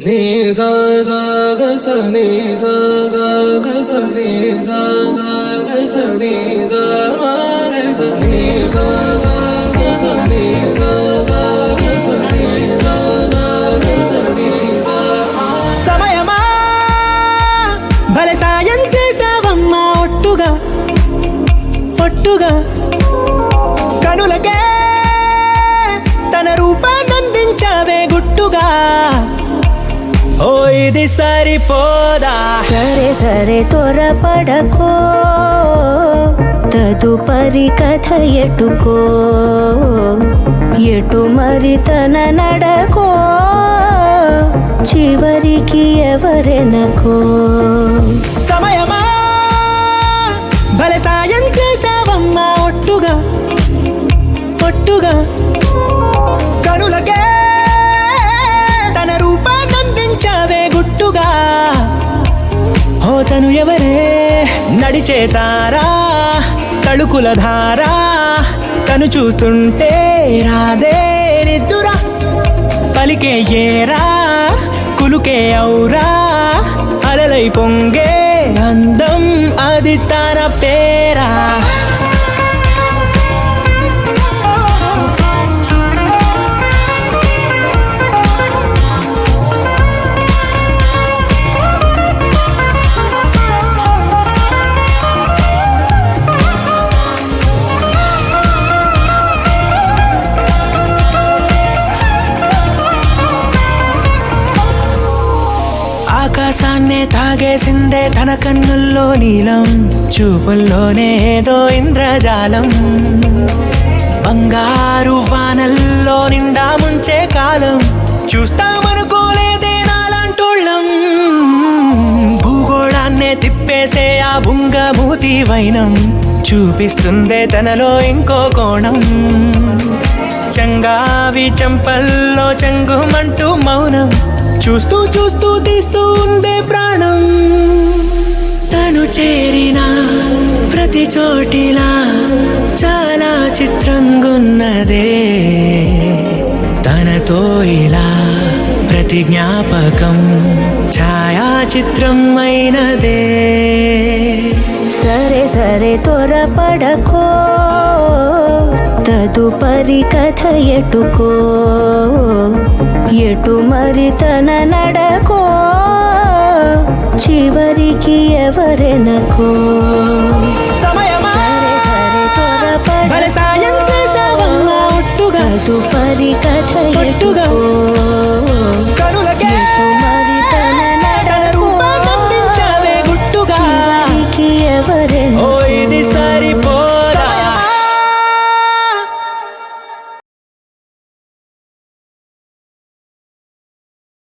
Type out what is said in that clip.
నీ సా సా గ స నీ సా సా గ స నీ సా సా గ స నీ సా మా గ స నీ సా సా గ స నీ సా సా గ స నీ సా సా గ స నీ సా మా. సమయమా భలే సాయం చేసావమ్మా ఒట్టుగా ఒట్టుగా కనులకే తన రూపాన్నందించావే గుట్టుగా. ఓ ఇది సరిపోదా, సరే సరే త్వరపడకో, తదుపరి కథ ఎటుకో, ఎటు మరి తన నడకో, చివరికి ఎవరెనకో. సమయమా భలే సాయం చేసావమ్మా ఒట్టుగా ఒట్టుగా కనులకే తన రూపాన్నందించావే గుట్టుగా. ఓ తను ఎవరే నడిచే తారా తళుకుల ధారా, తను చూస్తుంటే రాదే నిద్దురా, పలికే ఏరా కులుకే ఔరా, అలలై పొంగే అందం అది తన పేరా. ఆకాశాన్నే తాగేసిందే తన కన్నుల్లో నీలం, చూపుల్లోనే ఏదో ఇంద్రజాలం, బంగారు వానల్లో నిండా ముంచే కాలం, చూస్తామనుకోలేదే నాలాంటోళ్ళం. భూగోళాన్నే తిప్పేసే ఆ బుంగమూతి వైనం, చూపిస్తుందే తనలో ఇంకో కోణం, చంగావి చంపల్లో చెంగుమంటూ మౌనం, చూస్తూ చూస్తూ తీస్తూ ఉందే ప్రాణం. తను చేరిన ప్రతి చోటిలా చాలా చిత్రంగున్నదే, తనతో ఇలా ప్రతి జ్ఞాపకం ఛాయాచిత్రం అయినదే. సరే సరే త్వరపడకో, తదుపరి కథ ఎటుకో, ఎటు మరి తన నడకో, చివరికి ఎవరెనకో. సమయమా సరే సరే భలే సాయం చేసావమ్మా ఒట్టుగా తదుపరి కథ ఒట్టుగా ఎటుకో, కనులకే ఎటు మరి తన తన నడకో, రూపాన్నందించావే గుట్టుగా. చివరికి ఎవరెనకో.